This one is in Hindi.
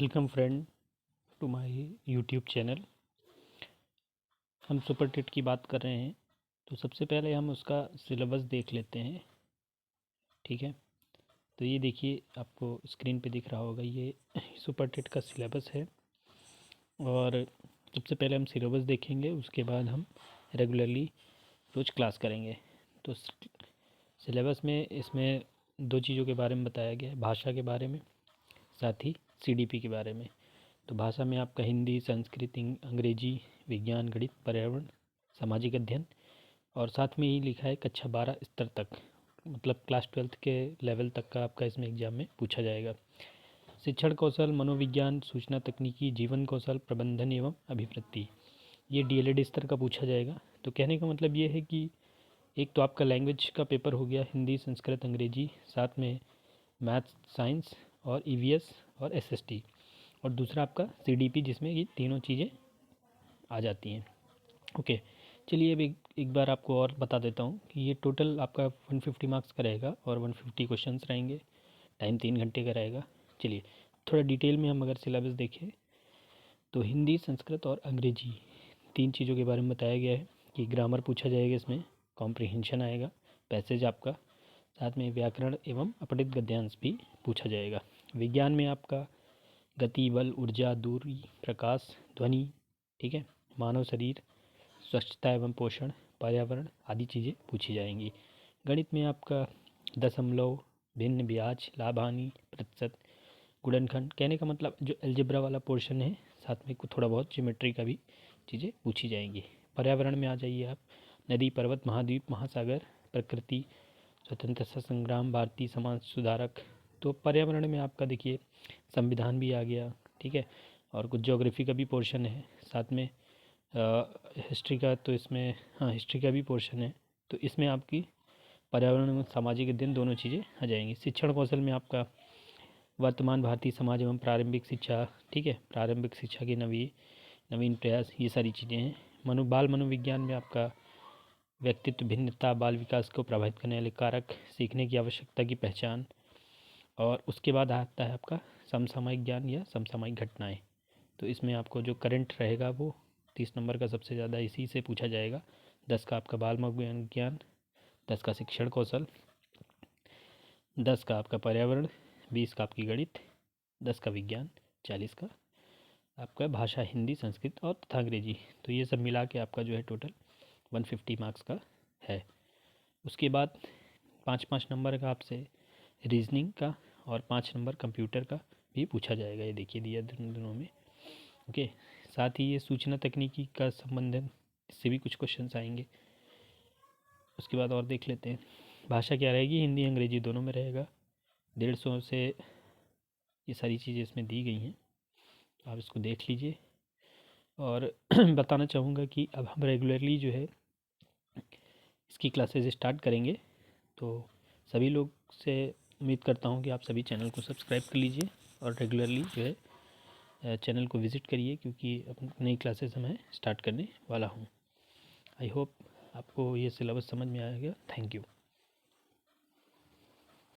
Welcome friend to my YouTube channel. हम सुपर टेट की बात कर रहे हैं, तो सबसे पहले हम उसका सिलेबस देख लेते हैं। ठीक है, तो ये देखिए, आपको स्क्रीन पे दिख रहा होगा, ये सुपर टेट का सिलेबस है। और सबसे पहले हम सिलेबस देखेंगे, उसके बाद हम रेगुलरली रोज क्लास करेंगे। तो सिलेबस में इसमें दो चीज़ों के बारे में बताया गया है, भाषा के बारे में, साथ ही सीडीपी के बारे में। तो भाषा में आपका हिंदी, संस्कृत, अंग्रेजी, विज्ञान, गणित, पर्यावरण, सामाजिक अध्ययन, और साथ में ही लिखा है कक्षा 12 स्तर तक, मतलब क्लास 12 के लेवल तक का आपका इसमें एग्जाम में पूछा जाएगा। शिक्षण कौशल, मनोविज्ञान, सूचना तकनीकी, जीवन कौशल, प्रबंधन एवं अभिवृत्ति, ये डीएलएड स्तर का पूछा जाएगा। तो कहने का मतलब ये है कि एक तो आपका लैंग्वेज का पेपर हो गया, हिंदी, संस्कृत, अंग्रेजी, साथ में मैथ्स, साइंस और ईवीएस और एसएसटी, और दूसरा आपका सीडीपी, जिसमें ये तीनों चीज़ें आ जाती हैं। ओके, चलिए अब एक बार आपको और बता देता हूँ कि ये टोटल आपका 150 मार्क्स का रहेगा और 150 क्वेश्चंस रहेंगे। टाइम 3 घंटे का रहेगा। चलिए थोड़ा डिटेल में हम अगर सिलेबस देखें तो हिंदी, संस्कृत और अंग्रेजी, तीन चीज़ों के बारे में बताया गया है कि ग्रामर पूछा जाएगा, इसमें कॉम्प्रिहेंशन आएगा, पैसेज आपका, साथ में व्याकरण एवं अपठित गद्यांश भी पूछा जाएगा। विज्ञान में आपका गति, बल, ऊर्जा, दूरी, प्रकाश, ध्वनि, ठीक है, मानव शरीर, स्वच्छता एवं पोषण, पर्यावरण आदि चीज़ें पूछी जाएंगी। गणित में आपका दशमलव, भिन्न, ब्याज, लाभ, हानि, प्रतिशत, गुणनखंड, कहने का मतलब जो अलजेब्रा वाला पोर्शन है, साथ में थोड़ा बहुत ज्योमेट्री का भी चीज़ें पूछी जाएंगी। पर्यावरण में आ जाइए आप, नदी, पर्वत, महाद्वीप, महासागर, प्रकृति, स्वतंत्रता संग्राम, भारतीय समाज सुधारक। तो पर्यावरण में आपका देखिए संविधान भी आ गया, ठीक है, और कुछ ज्योग्राफी का भी पोर्शन है, साथ में हिस्ट्री का, तो इसमें हाँ हिस्ट्री का भी पोर्शन है। तो इसमें आपकी पर्यावरण और सामाजिक अध्ययन दोनों चीज़ें आ जाएंगी। शिक्षण कौशल में आपका वर्तमान भारतीय समाज एवं प्रारंभिक शिक्षा, ठीक है, प्रारंभिक शिक्षा के नवीन प्रयास, ये सारी चीज़ें हैं। बाल मनोविज्ञान में आपका व्यक्तित्व, भिन्नता, बाल विकास को प्रभावित करने वाले कारक, सीखने की आवश्यकता की पहचान, और उसके बाद आता है आपका समसामयिक ज्ञान या समसामयिक घटनाएं। तो इसमें आपको जो करंट रहेगा वो 30 नंबर का सबसे ज़्यादा इसी से पूछा जाएगा। 10 का आपका बाल मनोविज्ञान, 10 का शिक्षण कौशल, 10 का आपका पर्यावरण, 20 का आपकी गणित, 10 का विज्ञान, 40 का आपका भाषा, हिंदी, संस्कृत और तथा अंग्रेजी। तो ये सब मिला के आपका जो है टोटल 150 मार्क्स का है। उसके बाद 5-5 नंबर का आपसे रीजनिंग का और 5 नंबर कंप्यूटर का भी पूछा जाएगा। ये देखिए दिया दोनों में। ओके, साथ ही ये सूचना तकनीकी का संबंधन, इससे भी कुछ क्वेश्चंस आएंगे। उसके बाद और देख लेते हैं, भाषा क्या रहेगी, हिंदी अंग्रेजी दोनों में रहेगा। 150 से ये सारी चीज़ें इसमें दी गई हैं, आप इसको देख लीजिए। और बताना चाहूँगा कि अब हम रेगुलरली जो है इसकी क्लासेस स्टार्ट करेंगे। तो सभी लोग से उम्मीद करता हूँ कि आप सभी चैनल को सब्सक्राइब कर लीजिए और रेगुलरली जो है चैनल को विज़िट करिए, क्योंकि अब नई क्लासेस मैं स्टार्ट करने वाला हूँ। आई होप आपको ये सिलेबस समझ में आएगा। Thank you.